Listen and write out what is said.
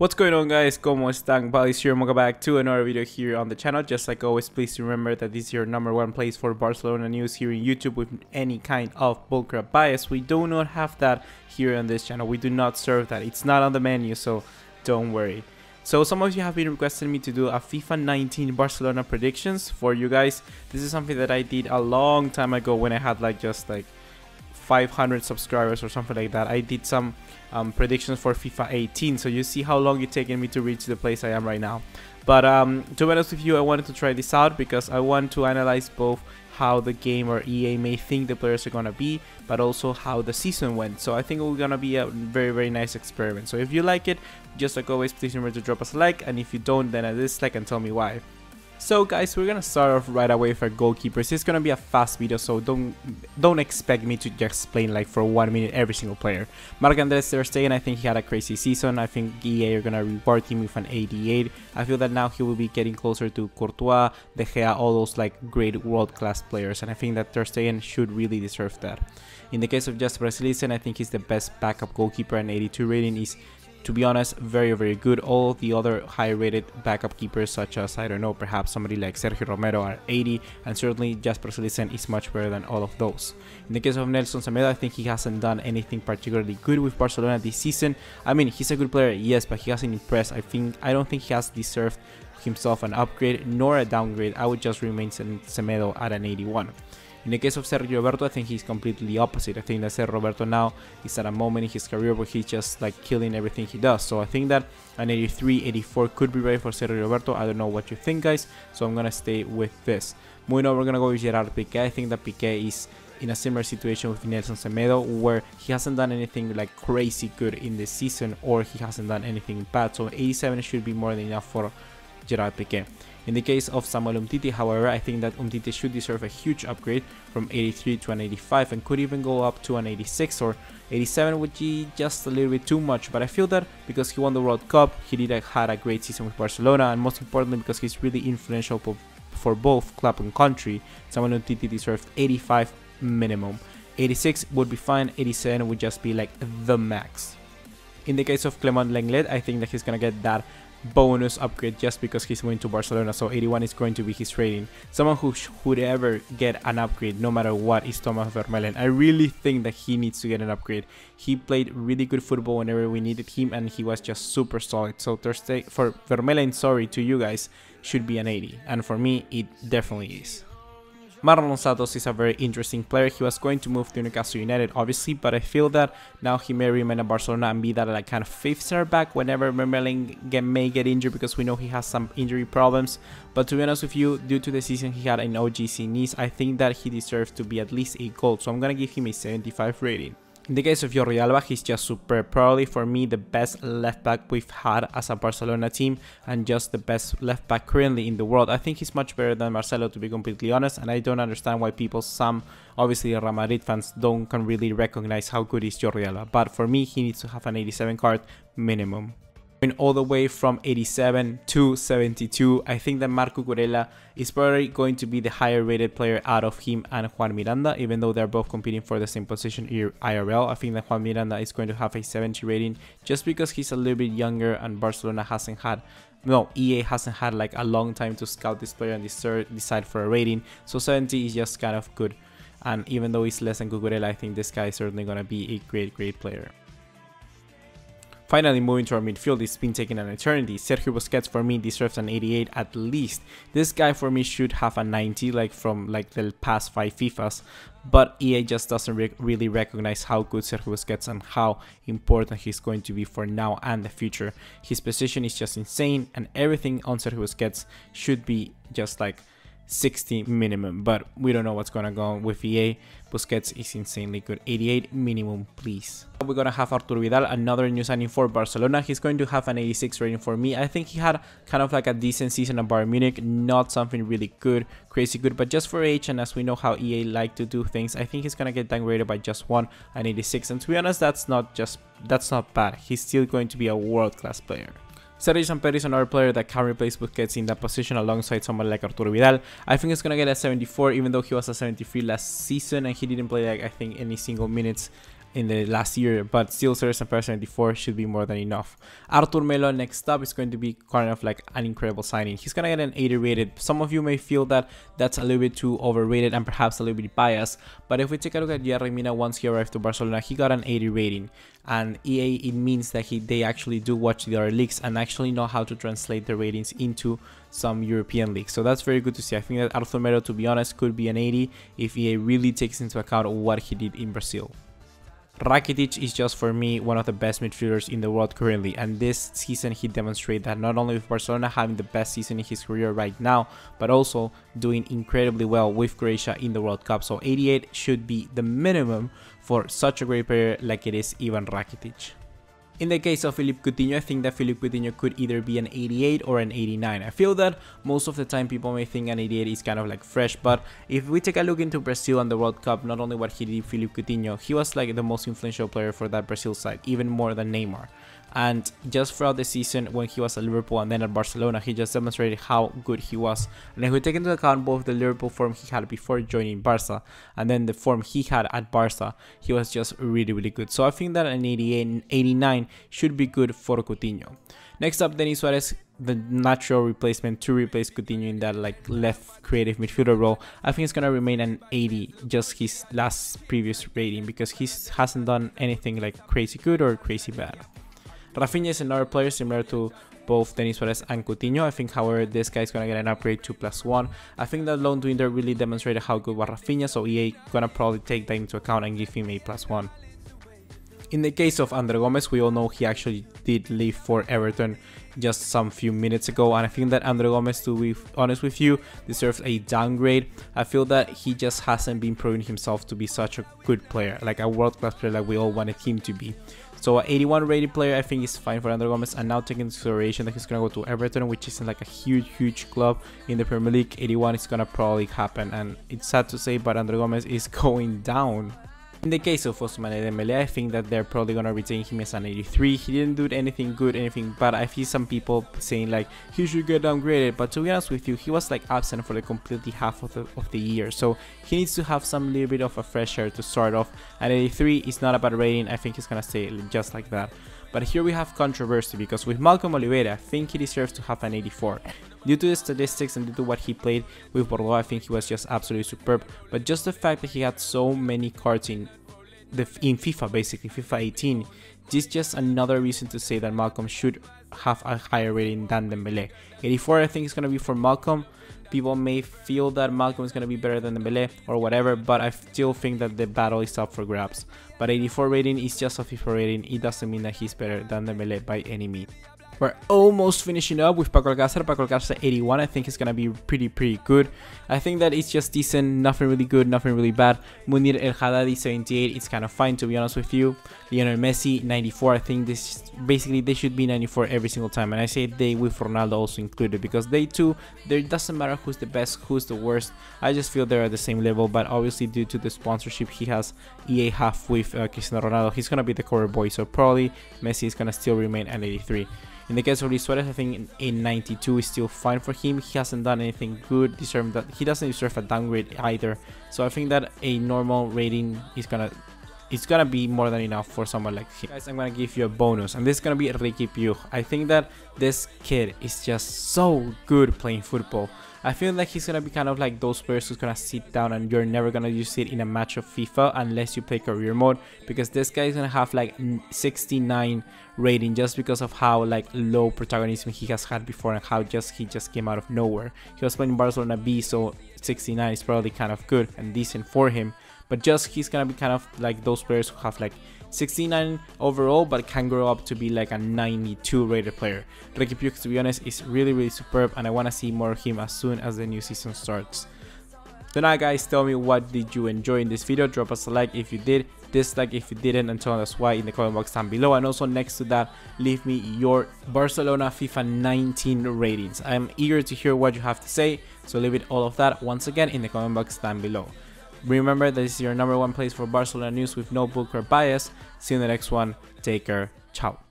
What's going on, guys? ¿Cómo están? BugaLuis here. Welcome back to another video here on the channel. Just like always, please remember that this is your #1 place for Barcelona news here in YouTube with any kind of bullcrap bias. We do not have that here on this channel. We do not serve that. It's not on the menu, so don't worry. So some of you have been requesting me to do a FIFA 19 Barcelona predictions for you guys. This is something that I did a long time ago when I had just 500 subscribers or something like that. I did some predictions for FIFA 18, so you see how long it's taken me to reach the place I am right now. But to be honest with you, I wanted to try this out because I want to analyze both how the game or EA may think the players are gonna be, but also how the season went. So I think it's gonna be a very nice experiment. So if you like it, just like always, please remember to drop us a like, and if you don't, then a dislike and tell me why. So guys, we're gonna start off right away with our goalkeepers. It's gonna be a fast video, so don't expect me to just explain for 1 minute every single player. Marc-André ter Stegen, I think he had a crazy season. I think EA are gonna reward him with an 88. I feel that now he will be getting closer to Courtois, De Gea, all those great world-class players, and I think that ter Stegen should really deserve that. In the case of Jasper Silesen, I think he's the best backup goalkeeper, and 82 rating is, to be honest, very good. All the other high-rated backup keepers, such as, I don't know, perhaps somebody like Sergio Romero, are 80, and certainly Jasper Silesen is much better than all of those. In the case of Nelson Semedo, I think he hasn't done anything particularly good with Barcelona this season. I mean, he's a good player, yes, but he hasn't impressed. I don't think he has deserved himself an upgrade nor a downgrade. I would just remain Semedo at an 81. In the case of Sergio Roberto, I think he's completely the opposite. I think that Sergio Roberto now is at a moment in his career where he's just killing everything he does. So I think that an 83, 84 could be right for Sergio Roberto. I don't know what you think, guys, so I'm gonna stay with this. Moving on, we're gonna go with Gerard Piqué. I think that Piqué is in a similar situation with Nelson Semedo, where he hasn't done anything crazy good in this season, or he hasn't done anything bad. So 87 should be more than enough for Gerard Piqué. In the case of Samuel Umtiti, however, I think that Umtiti should deserve a huge upgrade from 83 to an 85, and could even go up to an 86 or 87, would be just a little bit too much. But I feel that because he won the World Cup, he had a great season with Barcelona, and most importantly because he's really influential for both club and country, Samuel Umtiti deserved 85 minimum. 86 would be fine, 87 would just be the max. In the case of Clement Lenglet, I think that he's gonna get that bonus upgrade just because he's going to Barcelona, so 81 is going to be his rating. Someone who would ever get an upgrade no matter what is Thomas Vermaelen. I really think that he needs to get an upgrade. He played really good football whenever we needed him, and he was just super solid. So for Vermaelen, sorry to you guys, should be an 80, and for me it definitely is. Marlon Santos is a very interesting player. He was going to move to Newcastle United, obviously, but I feel that now he may remain at Barcelona and be that kind of 5th-star back whenever Vermaelen may get injured, because we know he has some injury problems. But to be honest with you, due to the season he had in OGC Nice, I think that he deserves to be at least a gold, so I'm gonna give him a 75 rating. In the case of Jordi Alba, he's just superb. Probably for me the best left back we've had as a Barcelona team, and just the best left back currently in the world. I think he's much better than Marcelo, to be completely honest, and I don't understand why some obviously Real Madrid fans can really recognize how good is Jordi Alba. But for me, he needs to have an 87 card minimum. All the way from 87 to 72, I think that Marco Cucurella is probably going to be the higher rated player out of him and Juan Miranda, even though they're both competing for the same position here IRL. I think that Juan Miranda is going to have a 70 rating just because he's a little bit younger, and Barcelona EA hasn't had a long time to scout this player and decide for a rating, so 70 is just kind of good. And even though he's less than Cucurella, I think this guy is certainly going to be a great player. Finally, moving to our midfield, it's been taking an eternity. Sergio Busquets for me deserves an 88 at least. This guy for me should have a 90 from the past 5 FIFAs, but EA just doesn't really recognize how good Sergio Busquets and how important he's going to be for now and the future. His position is just insane, and everything on Sergio Busquets should be just 60 minimum, but we don't know what's gonna go on with EA. Busquets is insanely good. 88 minimum, please. We're gonna have Arturo Vidal, another new signing for Barcelona. He's going to have an 86 rating for me. I think he had kind of a decent season at Bayern Munich, not something really good, crazy good, but just for age, and as we know how EA like to do things, I think he's gonna get downgraded by just one, an 86, and to be honest, that's not bad. He's still going to be a world-class player. Sergi Samper is another player that can replace Busquets in that position alongside someone like Arturo Vidal. I think he's going to get a 74, even though he was a 73 last season and he didn't play I think any single minutes in the last year, but still 74 should be more than enough. Artur Melo next up is going to be kind of like an incredible signing. He's gonna get an 80 rated. Some of you may feel that that's a little bit too overrated and perhaps a little bit biased, but if we take a look at Yerry Mina once he arrived to Barcelona, he got an 80 rating, and EA, it means that they actually do watch the other leagues and actually know how to translate the ratings into some European leagues. So that's very good to see. I think that Artur Melo, to be honest, could be an 80 if EA really takes into account what he did in Brazil. Rakitic is just, for me, one of the best midfielders in the world currently, and this season he demonstrated that not only with Barcelona having the best season in his career right now, but also doing incredibly well with Croatia in the World Cup. So 88 should be the minimum for such a great player like it is Ivan Rakitic. In the case of Philippe Coutinho, I think that Philippe Coutinho could either be an 88 or an 89. I feel that most of the time people may think an 88 is kind of like fresh, but if we take a look into Brazil and the World Cup, not only what he did, Philippe Coutinho, he was like the most influential player for that Brazil side, even more than Neymar. And just throughout the season when he was at Liverpool and then at Barcelona, he just demonstrated how good he was. And if we take into account both the Liverpool form he had before joining Barca and then the form he had at Barca, he was just really good. So I think that an 88 and 89 should be good for Coutinho. Next up, Denis Suarez, the natural replacement to replace Coutinho in that like left creative midfielder role. I think it's gonna remain an 80, just his previous rating, because he hasn't done anything like crazy good or crazy bad. Rafinha is another player similar to both Denis Suarez and Coutinho. I think, however, this guy is going to get an upgrade to +1. I think that loan to Inter really demonstrated how good was Rafinha, so EA going to probably take that into account and give him a +1. In the case of Andre Gomes, we all know he actually did leave for Everton just some few minutes ago, and I think that Andre Gomes, to be honest with you, deserves a downgrade. I feel that he just hasn't been proving himself to be such a good player, like a world-class player like we all wanted him to be. So an 81 rated player I think is fine for Andre Gomes, and now taking into consideration that he's going to go to Everton, which isn't like a huge club in the Premier League, 81 is going to probably happen, and it's sad to say, but Andre Gomes is going down. In the case of Ousmane Dembele, I think that they're probably going to retain him as an 83. He didn't do anything good, anything bad. I see some people saying like he should get downgraded, but to be honest with you, he was like absent for the completely half of the year, so he needs to have some little bit of a fresh air to start off. An 83 is not a bad rating. I think he's going to stay just like that. But here we have controversy, because with Malcolm Oliveira, I think he deserves to have an 84. Due to the statistics and due to what he played with Bordeaux, I think he was just absolutely superb. But just the fact that he had so many cards in FIFA, basically FIFA 18, this is just another reason to say that Malcolm should have a higher rating than Dembele. 84 I think is going to be for Malcolm. People may feel that Malcolm is going to be better than Dembele or whatever, but I still think that the battle is up for grabs. But 84 rating is just a FIFA rating. It doesn't mean that he's better than Dembele by any means. We're almost finishing up with Paco Alcácer. Paco Alcácer 81, I think it's gonna be pretty good. I think that it's just decent, nothing really good, nothing really bad. Munir El Haddadi 78, it's kind of fine, to be honest with you. Lionel Messi 94, I think this basically they should be 94 every single time, and I say they with Ronaldo also included, because they too, there doesn't matter who's the best, who's the worst. I just feel they're at the same level, but obviously due to the sponsorship EA have with Cristiano Ronaldo, he's gonna be the cover boy, so probably Messi is gonna still remain at 83. In the case of Luis Suarez, I think in 92 is still fine for him. He hasn't done anything good. He doesn't deserve a downgrade either. So I think that a normal rating is gonna be more than enough for someone like him. Guys, I'm gonna give you a bonus, and this is gonna be Ricky Puig. I think that this kid is just so good playing football. I feel like he's gonna be kind of like those players who's gonna sit down and you're never gonna use it in a match of FIFA unless you play career mode, because this guy is gonna have like 69 rating just because of how like low protagonism he has had before and how he just came out of nowhere. He was playing Barcelona B, so 69 is probably kind of good and decent for him, but just he's gonna be kind of like those players who have like 69 overall but can grow up to be like a 92 rated player. Ricky Puig, to be honest, is really superb, and I want to see more of him as soon as the new season starts. So now guys, tell me, what did you enjoy in this video? Drop us a like if you did, dislike if you didn't, and tell us why in the comment box down below. And also next to that, leave me your Barcelona FIFA 19 ratings. I'm eager to hear what you have to say, so leave it all of that once again in the comment box down below. Remember, this is your #1 place for Barcelona news with no bullcrap bias. See you in the next one. Take care. Ciao.